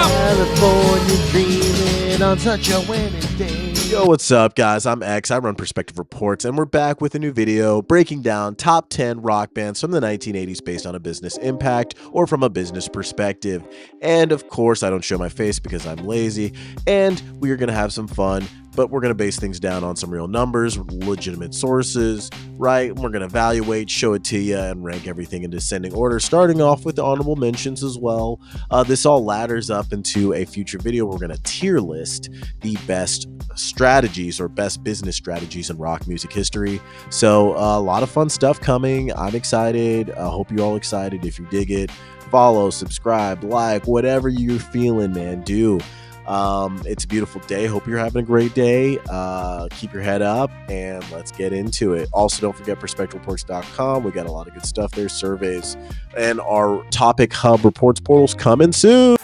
California dreaming on such a winning day. Yo, what's up, guys? I'm X. I run Perspective Reports, and we're back with a new video breaking down top 10 rock bands from the 1980s based on a business impact or from a business perspective. And of course, I don't show my face because I'm lazy, and we are going to have some fun, but we're going to base things down on some real numbers, legitimate sources, right? We're going to evaluate, show it to you, and rank everything in descending order, starting off with the honorable mentions as well. This all ladders up into a future video. We're going to tier list the best strategies or best business strategies in rock music history. So a lot of fun stuff coming. I'm excited. I hope you're all excited. If you dig it, follow, subscribe, like, whatever you're feeling, man, do. It's a beautiful day. Hope you're having a great day. Keep your head up and let's get into it. Also, don't forget perspectivereports.com. We got a lot of good stuff there, surveys, and our topic hub reports portals coming soon.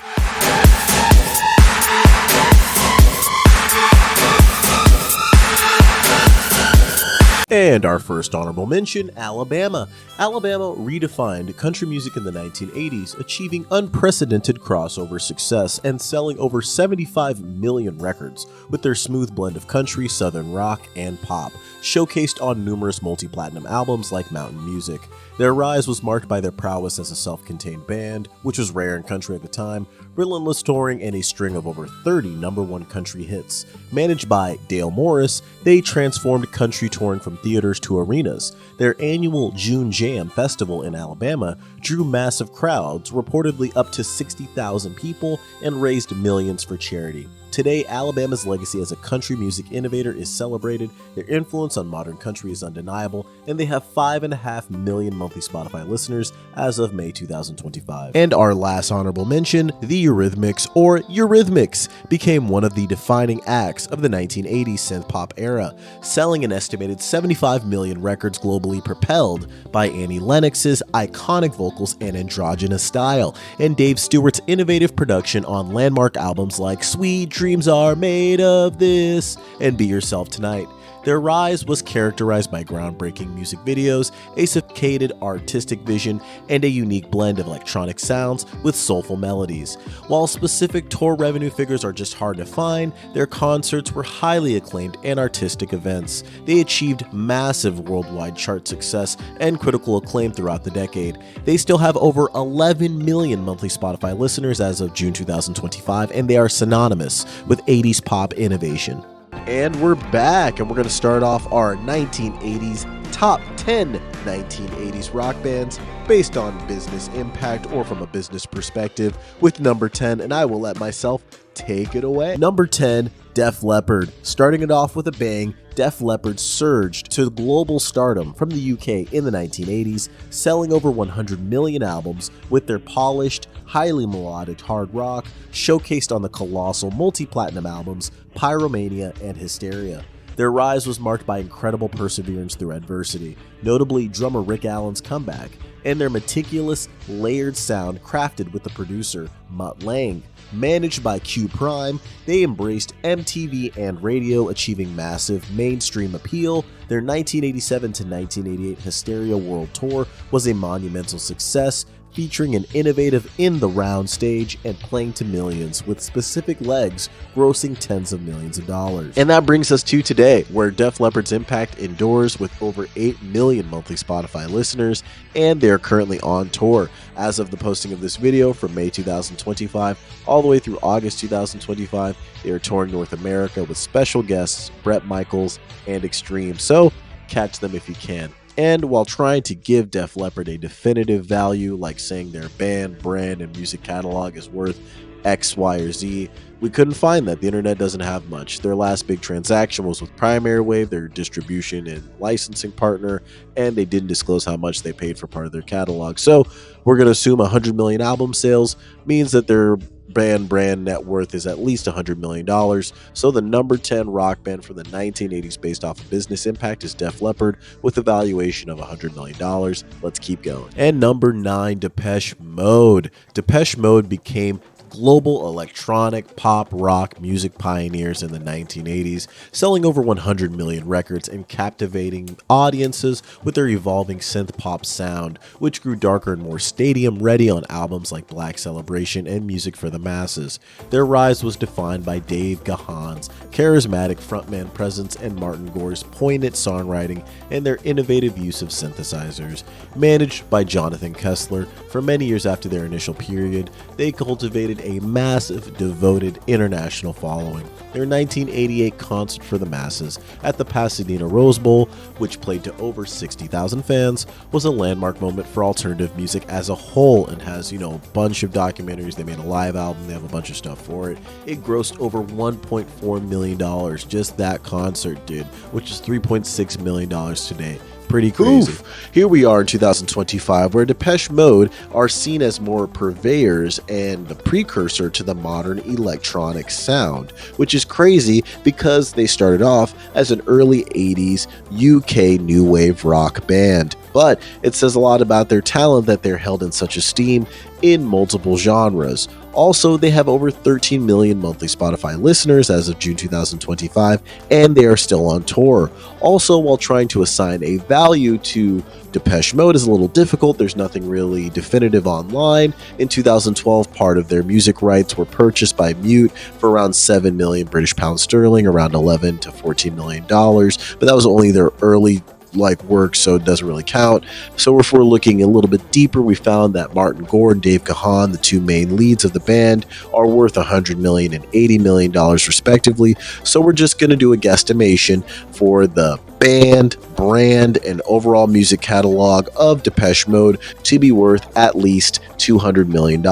And our first honorable mention, Alabama. Alabama redefined country music in the 1980s, achieving unprecedented crossover success and selling over 75 million records with their smooth blend of country, southern rock, and pop, showcased on numerous multi-platinum albums like Mountain Music. Their rise was marked by their prowess as a self-contained band, which was rare in country at the time, relentless touring, and a string of over 30 number-one country hits. Managed by Dale Morris, they transformed country touring from theaters to arenas. Their annual June Jam Festival in Alabama drew massive crowds, reportedly up to 60,000 people, and raised millions for charity. Today, Alabama's legacy as a country music innovator is celebrated, their influence on modern country is undeniable, and they have 5.5 million monthly Spotify listeners as of May 2025. And our last honorable mention, the Eurythmics, or Eurythmics, became one of the defining acts of the 1980s synth-pop era, selling an estimated 75 million records globally, propelled by Annie Lennox's iconic vocals and androgynous style, and Dave Stewart's innovative production on landmark albums like Sweet Dreams Are Made of This and Be Yourself Tonight. Their rise was characterized by groundbreaking music videos, a sophisticated artistic vision, and a unique blend of electronic sounds with soulful melodies. While specific tour revenue figures are just hard to find, their concerts were highly acclaimed and artistic events. They achieved massive worldwide chart success and critical acclaim throughout the decade. They still have over 11 million monthly Spotify listeners as of June 2025, and they are synonymous with 80s pop innovation. And we're back, and we're going to start off our 1980s top 10 1980s rock bands based on business impact or from a business perspective with number 10, and I will let myself take it away. Number 10, Def Leppard. Starting it off with a bang, Def Leppard surged to global stardom from the UK in the 1980s, selling over 100 million albums with their polished, highly melodic hard rock, showcased on the colossal multi-platinum albums Pyromania and Hysteria. Their rise was marked by incredible perseverance through adversity, notably drummer Rick Allen's comeback, and their meticulous, layered sound crafted with the producer Mutt Lange. Managed by Q Prime, they embraced MTV and radio, achieving massive mainstream appeal. Their 1987 to 1988 Hysteria World Tour was a monumental success, featuring an innovative in-the-round stage and playing to millions, with specific legs grossing tens of millions of dollars. And that brings us to today, where Def Leppard's impact endures with over 8 million monthly Spotify listeners, and they are currently on tour. As of the posting of this video, from May 2025 all the way through August 2025, they are touring North America with special guests Bret Michaels and Extreme, so catch them if you can. And while trying to give Def Leppard a definitive value, like saying their band, brand, and music catalog is worth X, Y, or Z, we couldn't find that. The internet doesn't have much. Their last big transaction was with Primary Wave, their distribution and licensing partner, and they didn't disclose how much they paid for part of their catalog. So we're going to assume 100 million album sales means that their brand net worth is at least $100 million. So the number 10 rock band from the 1980s based off of business impact is Def Leppard with a valuation of $100 million. Let's keep going. And number 9, Depeche Mode. Depeche Mode became global electronic, pop, rock music pioneers in the 1980s, selling over 100 million records and captivating audiences with their evolving synth pop sound, which grew darker and more stadium-ready on albums like Black Celebration and Music for the Masses. Their rise was defined by Dave Gahan's charismatic frontman presence and Martin Gore's poignant songwriting and their innovative use of synthesizers. Managed by Jonathan Kessler, for many years after their initial period, they cultivated a massive, devoted international following. Their 1988 concert for the masses at the Pasadena Rose Bowl, which played to over 60,000 fans, was a landmark moment for alternative music as a whole and has, a bunch of documentaries. They made a live album, they have a bunch of stuff for it. It grossed over $1.4 million, just that concert did, which is $3.6 million today. Pretty crazy. Oof. Here we are in 2025, where Depeche Mode are seen as more purveyors and the precursor to the modern electronic sound, which is crazy because they started off as an early 80s UK new wave rock band. But it says a lot about their talent that they're held in such esteem in multiple genres. Also, they have over 13 million monthly Spotify listeners as of June 2025, and they are still on tour. Also, while trying to assign a value to Depeche Mode is a little difficult, there's nothing really definitive online. In 2012, part of their music rights were purchased by Mute for around 7 million British pounds sterling, around 11 to 14 million dollars, but that was only their early work, so it doesn't really count. So if we're looking a little bit deeper, we found that Martin Gore and Dave Gahan, the two main leads of the band, are worth $100 million and $80 million respectively. So we're just going to do a guesstimation for the band, brand, and overall music catalog of Depeche Mode to be worth at least $200 million.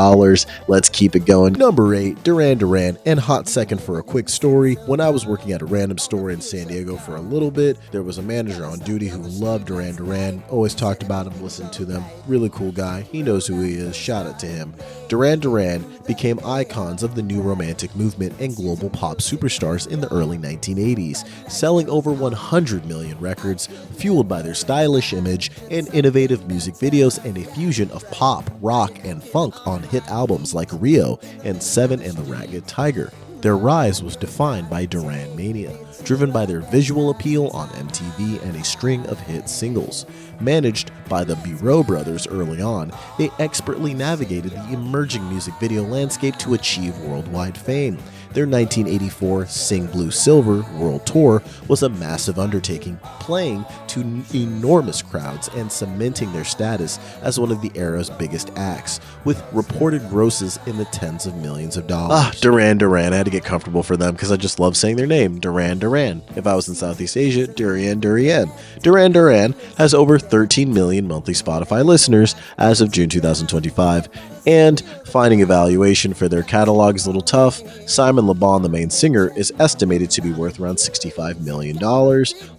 Let's keep it going. Number 8, Duran Duran. And hot second for a quick story. When I was working at a random store in San Diego for a little bit, there was a manager on duty who loved Duran Duran, always talked about him, listened to them. Really cool guy. He knows who he is. Shout out to him. Duran Duran became icons of the new romantic movement and global pop superstars in the early 1980s, selling over 100 million records, fueled by their stylish image and innovative music videos and a fusion of pop, rock, and funk on hit albums like Rio and Seven and the Ragged Tiger. Their rise was defined by Duran Mania, driven by their visual appeal on MTV and a string of hit singles. Managed by the Bureau brothers early on, they expertly navigated the emerging music video landscape to achieve worldwide fame. Their 1984 Sing Blue Silver World Tour was a massive undertaking, playing to enormous crowds and cementing their status as one of the era's biggest acts, with reported grosses in the tens of millions of dollars. Duran Duran. I had to get comfortable for them because I just love saying their name, Duran Duran. If I was in Southeast Asia, Durian Durian. Duran Duran has over 13 million monthly Spotify listeners as of June 2025. And finding a valuation for their catalog is a little tough. Simon Le Bon, the main singer, is estimated to be worth around $65 million.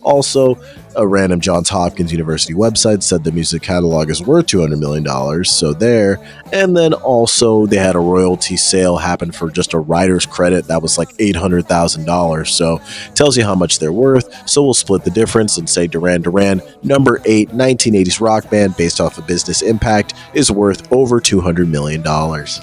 Also, a random Johns Hopkins University website said the music catalog is worth $200 million, so there. And then also they had a royalty sale happen for just a writer's credit that was like $800,000, so tells you how much they're worth. So we'll split the difference and say Duran Duran, number 8, 1980s rock band based off of business impact, is worth over $200 million.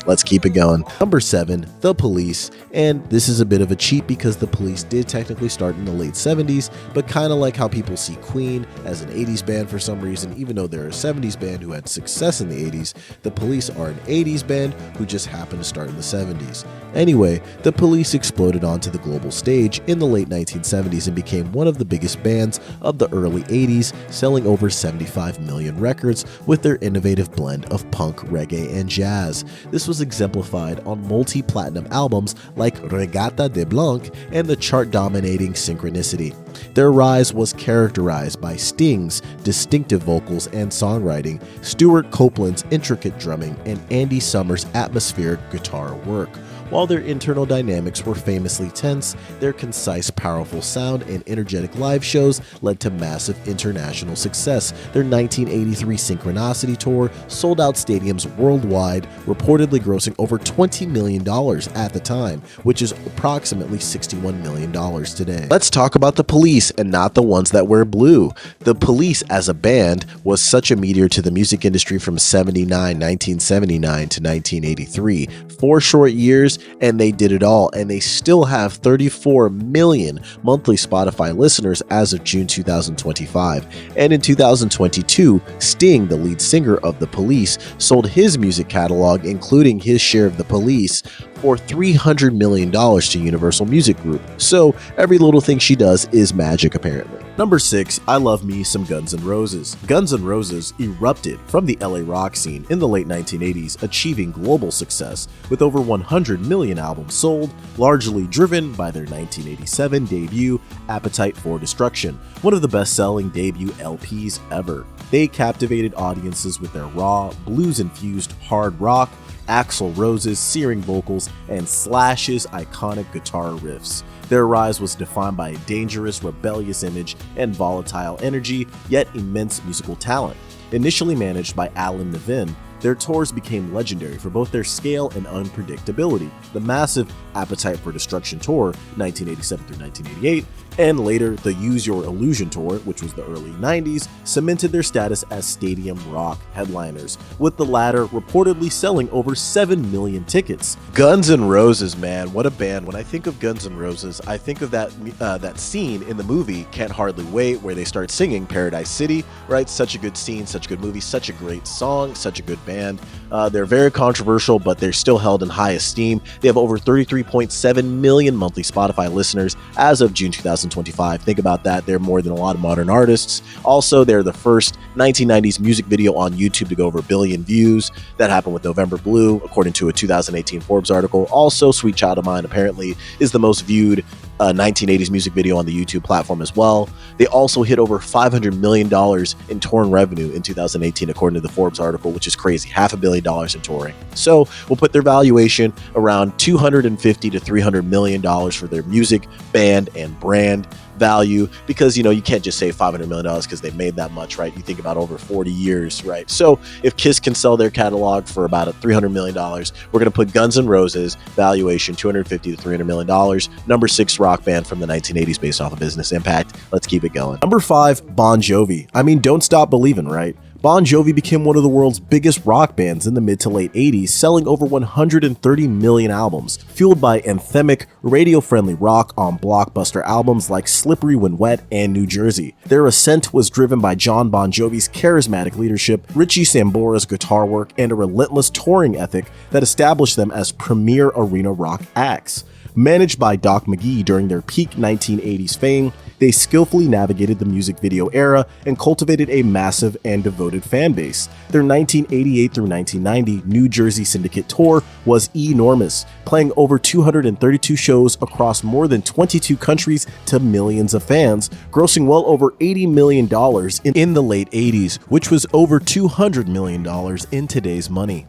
Let's keep it going. Number 7, The Police. And this is a bit of a cheat because The Police did technically start in the late 70s, but kind of like how people see Queen as an 80s band for some reason, even though they're a 70s band who had success in the 80s, The Police are an 80s band who just happened to start in the 70s. Anyway, The Police exploded onto the global stage in the late 1970s and became one of the biggest bands of the early 80s, selling over 75 million records with their innovative blend of punk, reggae, and jazz. This was exemplified on multi-platinum albums like Regata de Blanc and the chart-dominating Synchronicity. Their rise was characterized by Sting's distinctive vocals and songwriting, Stuart Copeland's intricate drumming, and Andy Summers' atmospheric guitar work. While their internal dynamics were famously tense, their concise, powerful sound and energetic live shows led to massive international success. Their 1983 Synchronicity tour sold out stadiums worldwide, reportedly grossing over $20 million at the time, which is approximately $61 million today. Let's talk about the Police, and not the ones that wear blue. The Police as a band was such a meteor to the music industry from 1979 to 1983. 4 short years, and they did it all, and they still have 34 million monthly Spotify listeners as of June 2025. And in 2022, Sting, the lead singer of the Police, sold his music catalog, including his share of the Police, for $300 million to Universal Music Group. So every little thing she does is magic, apparently. Number 6, I love me some Guns N' Roses. Guns N' Roses erupted from the LA rock scene in the late 1980s, achieving global success with over 100 million albums sold, largely driven by their 1987 debut, Appetite for Destruction, one of the best-selling debut LPs ever. They captivated audiences with their raw, blues-infused hard rock, Axl Rose's searing vocals, and Slash's iconic guitar riffs. Their rise was defined by a dangerous, rebellious image and volatile energy, yet immense musical talent. Initially managed by Alan Nevin, their tours became legendary for both their scale and unpredictability. The massive Appetite for Destruction tour, 1987 through 1988, and later the Use Your Illusion tour, which was the early 90s, cemented their status as stadium rock headliners, with the latter reportedly selling over 7 million tickets. Guns N' Roses, man, what a band. When I think of Guns N' Roses, I think of that scene in the movie Can't Hardly Wait where they start singing Paradise City, right? Such a good scene, such a good movie, such a great song, such a good band. They're very controversial, but they're still held in high esteem. They have over 33.7 million monthly Spotify listeners as of June 2025. Think about that. They're more than a lot of modern artists. Also, they're the first 1990s music video on YouTube to go over 1 billion views. That happened with November Blue, according to a 2018 Forbes article. Also, Sweet Child of Mine apparently is the most viewed 1980s music video on the YouTube platform as well. They also hit over $500 million in touring revenue in 2018, according to the Forbes article, which is crazy. $500 million in touring. So we'll put their valuation around $250 to $300 million for their music, band, and brand value, because you can't just say $500 million because they made that much, right? You think about over 40 years, right? So if Kiss can sell their catalog for about $300 million, we're going to put Guns N' Roses valuation $250 to $300 million. Number 6 rock band from the 1980s based off of Business Impact. Let's keep it going. Number 5, Bon Jovi. I mean, don't stop believing, right? Bon Jovi became one of the world's biggest rock bands in the mid to late 80s, selling over 130 million albums, fueled by anthemic, radio-friendly rock on blockbuster albums like Slippery When Wet and New Jersey. Their ascent was driven by John Bon Jovi's charismatic leadership, Richie Sambora's guitar work, and a relentless touring ethic that established them as premier arena rock acts. Managed by Doc McGee during their peak 1980s fame, they skillfully navigated the music video era and cultivated a massive and devoted fan base. Their 1988 through 1990 New Jersey Syndicate tour was enormous, playing over 232 shows across more than 22 countries to millions of fans, grossing well over $80 million in the late 80s, which was over $200 million in today's money.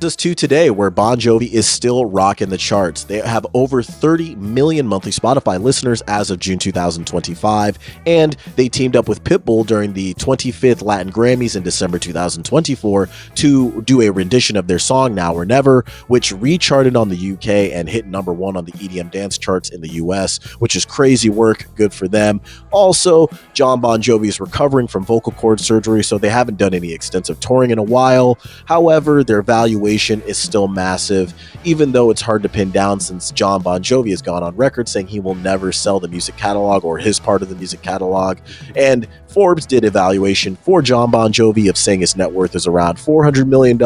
Us to today, where Bon Jovi is still rocking the charts. They have over 30 million monthly Spotify listeners as of June 2025, and they teamed up with Pitbull during the 25th Latin Grammys in December 2024 to do a rendition of their song Now or Never, which recharted on the UK and hit number 1 on the EDM dance charts in the US, which is crazy work. Good for them. Also, John Bon Jovi is recovering from vocal cord surgery, so they haven't done any extensive touring in a while. However, their valuation is still massive, even though it's hard to pin down since John Bon Jovi has gone on record saying he will never sell the music catalog or his part of the music catalog. And Forbes did a valuation for John Bon Jovi of saying his net worth is around $400 million.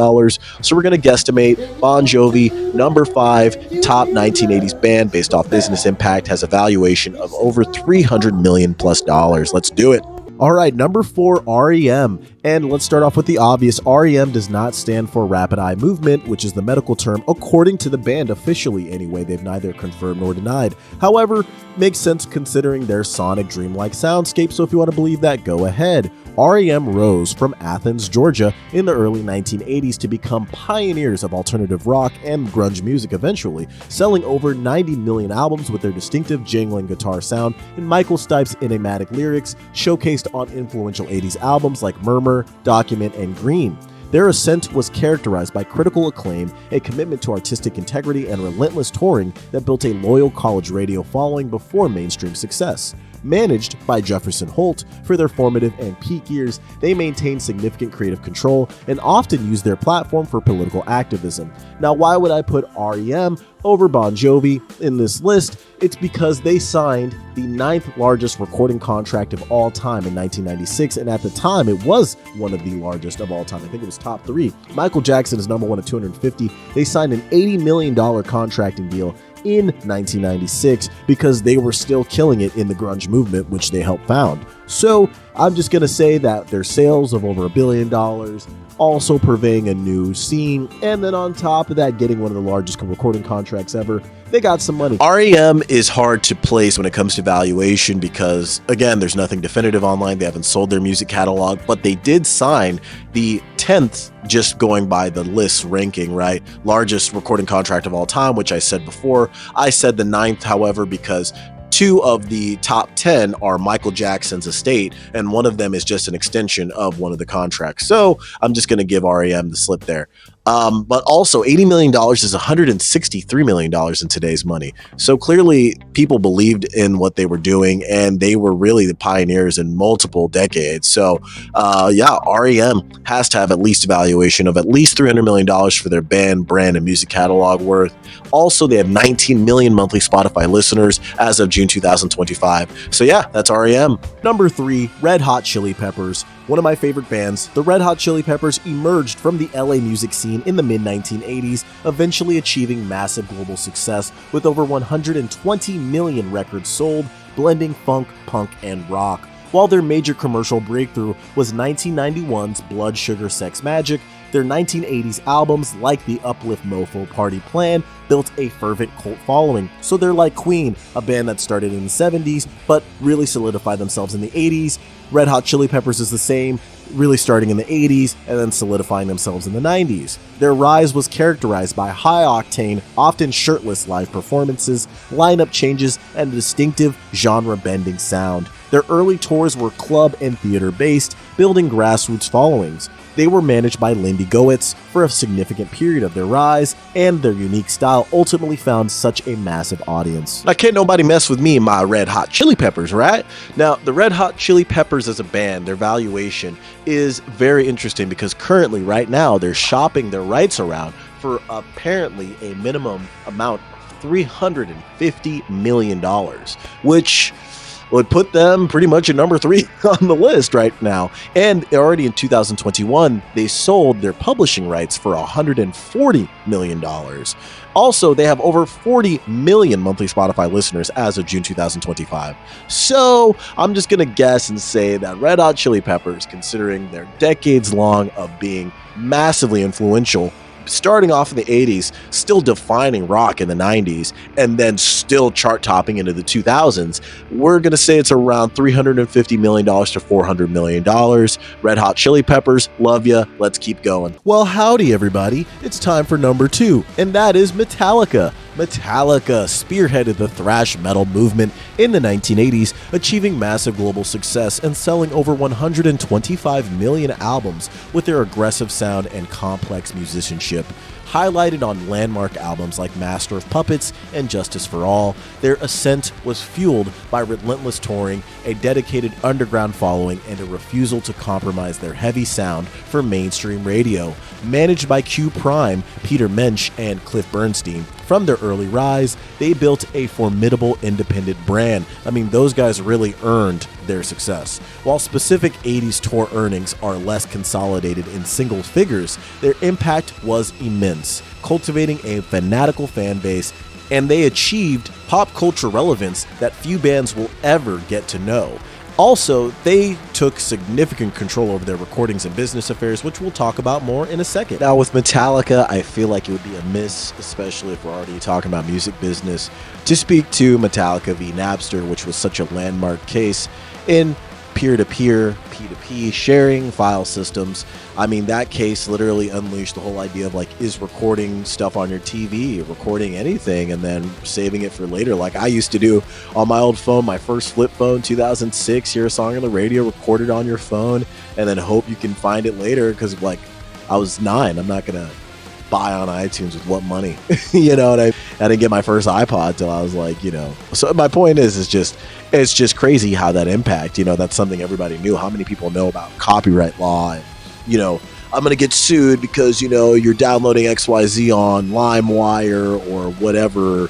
So we're going to guesstimate Bon Jovi, number 5, top 1980s band based off Business Impact, has a valuation of over $300 million plus. Let's do it. All right, number 4, R.E.M. And let's start off with the obvious. R.E.M. does not stand for rapid eye movement, which is the medical term, according to the band officially anyway. They've neither confirmed nor denied. However, makes sense considering their sonic dreamlike soundscape, so if you want to believe that, go ahead. R.E.M. rose from Athens, Georgia in the early 1980s to become pioneers of alternative rock and grunge music eventually, selling over 90 million albums with their distinctive jingling guitar sound and Michael Stipe's enigmatic lyrics showcased on influential 80s albums like Murmur, Document, and Green. Their ascent was characterized by critical acclaim, a commitment to artistic integrity, and relentless touring that built a loyal college radio following before mainstream success. Managed by Jefferson Holt for their formative and peak years, they maintained significant creative control and often used their platform for political activism. Now, why would I put R.E.M. over Bon Jovi in this list? It's because they signed the 9th largest recording contract of all time in 1996, and at the time it was one of the largest of all time. I think it was top 3. Michael Jackson is number 1 at 250. They signed an $80 million contracting deal in 1996 because they were still killing it in the grunge movement, which they helped found. So I'm just going to say that their sales of over $1 billion, also purveying a new scene, and then on top of that, getting one of the largest recording contracts ever, they got some money. R.E.M. is hard to place when it comes to valuation because, again, there's nothing definitive online. They haven't sold their music catalog, but they did sign the 10th, just going by the list ranking, right? Largest recording contract of all time, which I said before. I said the 9th, however, because 2 of the top 10 are Michael Jackson's estate, and one of them is just an extension of one of the contracts. So I'm just going to give R.E.M. the slip there. But also $80 million is $163 million in today's money. So clearly people believed in what they were doing, and they were really the pioneers in multiple decades. So yeah, R.E.M. has to have at least a valuation of at least $300 million for their band, brand, and music catalog worth. Also, they have 19 million monthly Spotify listeners as of June 2025. So yeah, that's R.E.M. Number 3, Red Hot Chili Peppers. One of my favorite bands, the Red Hot Chili Peppers emerged from the LA music scene in the mid-1980s, eventually achieving massive global success with over 120 million records sold, blending funk, punk, and rock. While their major commercial breakthrough was 1991's Blood Sugar Sex Magic, their 1980s albums like the Uplift Mofo Party Plan built a fervent cult following. So they're like Queen, a band that started in the 70s but really solidified themselves in the 80s. Red Hot Chili Peppers is the same, really starting in the 80s and then solidifying themselves in the 90s. Their rise was characterized by high-octane, often shirtless live performances, lineup changes, and a distinctive genre-bending sound. Their early tours were club and theater-based, building grassroots followings. They were managed by Lindy Goetz for a significant period of their rise, and their unique style ultimately found such a massive audience. Now, can't nobody mess with me and my Red Hot Chili Peppers, right? Now, the Red Hot Chili Peppers as a band, their valuation is very interesting because currently, right now, they're shopping their rights around for apparently a minimum amount of $350 million, which would put them pretty much at number 3 on the list right now. And already in 2021, they sold their publishing rights for $140 million. Also, they have over 40 million monthly Spotify listeners as of June 2025. So I'm just going to guess and say that Red Hot Chili Peppers, considering their decades long of being massively influential, starting off in the 80s, still defining rock in the 90s, and then still chart topping into the 2000s, we're going to say it's around $350 million to $400 million. Red Hot Chili Peppers, love ya. Let's keep going. Well, howdy, everybody. It's time for number 2, and that is Metallica. Metallica spearheaded the thrash metal movement in the 1980s, achieving massive global success and selling over 125 million albums with their aggressive sound and complex musicianship. Highlighted on landmark albums like Master of Puppets and Justice for All, their ascent was fueled by relentless touring, a dedicated underground following, and a refusal to compromise their heavy sound for mainstream radio. Managed by Q Prime, Peter Mensch, and Cliff Bernstein, from their early rise, they built a formidable independent brand. I mean, those guys really earned their success. While specific 80s tour earnings are less consolidated in single figures, their impact was immense, cultivating a fanatical fan base, and they achieved pop culture relevance that few bands will ever get to know. Also, they took significant control over their recordings and business affairs, which we'll talk about more in a second. Now, with Metallica, I feel like it would be amiss, especially if we're already talking about music business, to speak to Metallica v. Napster, which was such a landmark case in peer-to-peer, P2P sharing file systems. I mean, that case literally unleashed the whole idea of like, is recording stuff on your TV, recording anything, and then saving it for later. Like I used to do on my old phone, my first flip phone, 2006, hear a song on the radio, record it on your phone, and then hope you can find it later because like I was 9. I'm not going to buy on iTunes with what money? You know, and I didn't get my first iPod till I was like, you know. So my point is it's just crazy how that impact, you know, that's something everybody knew. How many people know about copyright law and, you know, I'm going to get sued because, you know, you're downloading XYZ on LimeWire or whatever,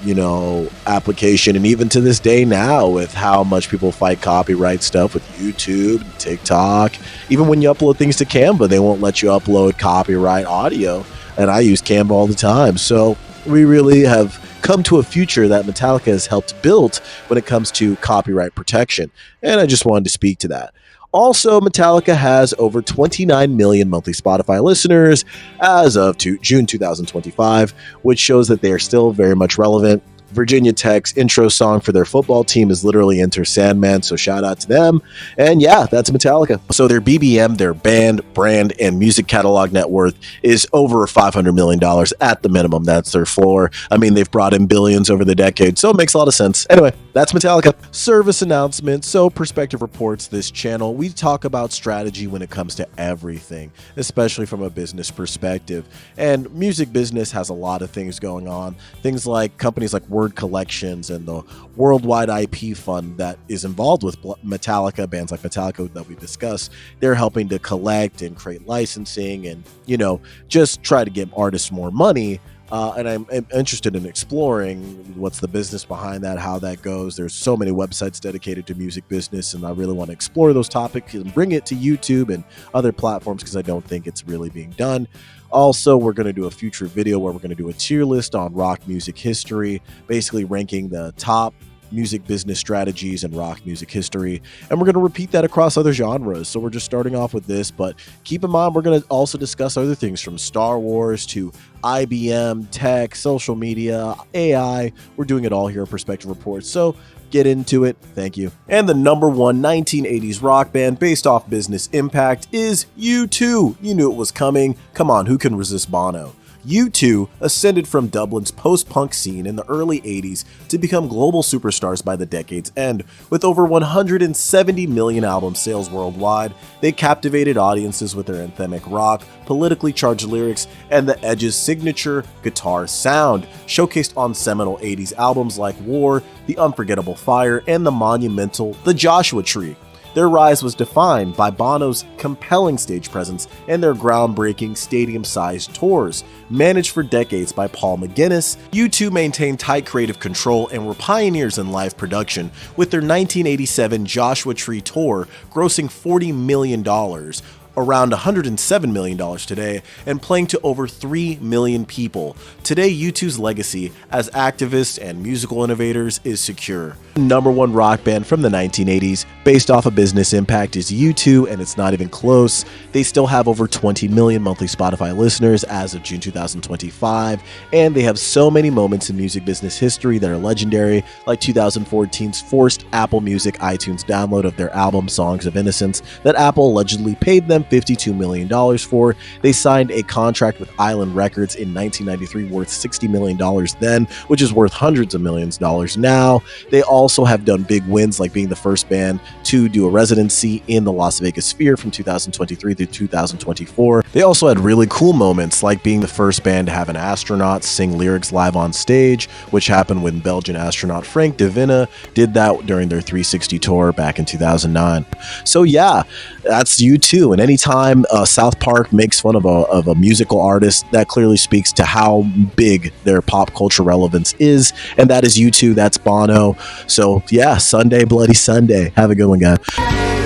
you know, application. And even to this day now, with how much people fight copyright stuff with YouTube, TikTok, even when you upload things to Canva, they won't let you upload copyright audio. And I use Canva all the time. So we really have come to a future that Metallica has helped build when it comes to copyright protection. And I just wanted to speak to that. Also, Metallica has over 29 million monthly Spotify listeners as of June 2025, which shows that they are still very much relevant. Virginia Tech's intro song for their football team is literally Enter Sandman, so shout out to them. And yeah, that's Metallica. So their BBM, their band, brand, and music catalog net worth is over $500 million at the minimum. That's their floor. I mean, they've brought in billions over the decade, so it makes a lot of sense. Anyway, that's Metallica. Service announcement. So Perspective Reports, this channel, we talk about strategy when it comes to everything, especially from a business perspective. And music business has a lot of things going on. Things like companies like Word Collections and the Worldwide IP Fund that is involved with Metallica, bands like Metallica that we discussed. They're helping to collect and create licensing and, you know, just try to give artists more money. And I'm interested in exploring what's the business behind that, how that goes. There's so many websites dedicated to music business, and I really want to explore those topics and bring it to YouTube and other platforms because I don't think it's really being done. Also, we're going to do a future video where we're going to do a tier list on rock music history, basically ranking the top music business strategies and rock music history, and we're going to repeat that across other genres. So we're just starting off with this, but keep in mind we're going to also discuss other things from Star Wars to IBM, tech, social media, AI. We're doing it all here at Perspective Reports, so get into it. Thank you. And the number one 1980s rock band based off business impact is U2. You knew it was coming. Come on, who can resist Bono? U2 ascended from Dublin's post-punk scene in the early 80s to become global superstars by the decade's end. With over 170 million album sales worldwide, they captivated audiences with their anthemic rock, politically charged lyrics, and the Edge's signature guitar sound, showcased on seminal 80s albums like War, The Unforgettable Fire, and the monumental The Joshua Tree. Their rise was defined by Bono's compelling stage presence and their groundbreaking stadium-sized tours. Managed for decades by Paul McGuinness, U2 maintained tight creative control and were pioneers in live production, with their 1987 Joshua Tree tour grossing $40 million, around $107 million today, and playing to over 3 million people. Today, U2's legacy as activists and musical innovators is secure. Number one rock band from the 1980s, based off of business impact, is U2, and it's not even close. They still have over 20 million monthly Spotify listeners as of June 2025, and they have so many moments in music business history that are legendary, like 2014's forced Apple Music iTunes download of their album Songs of Innocence that Apple allegedly paid them $52 million for. They signed a contract with Island Records in 1993 worth $60 million then, which is worth hundreds of millions of dollars now. They also have done big wins like being the first band to do a residency in the Las Vegas Sphere from 2023 through 2024. They also had really cool moments like being the first band to have an astronaut sing lyrics live on stage, which happened when Belgian astronaut Frank De Vinne did that during their 360 tour back in 2009. So yeah, that's U2, and anytime South Park makes fun of a musical artist, that clearly speaks to how big their pop culture relevance is, and that is U2, that's Bono. So yeah, Sunday, Bloody Sunday. Have a good one, guys.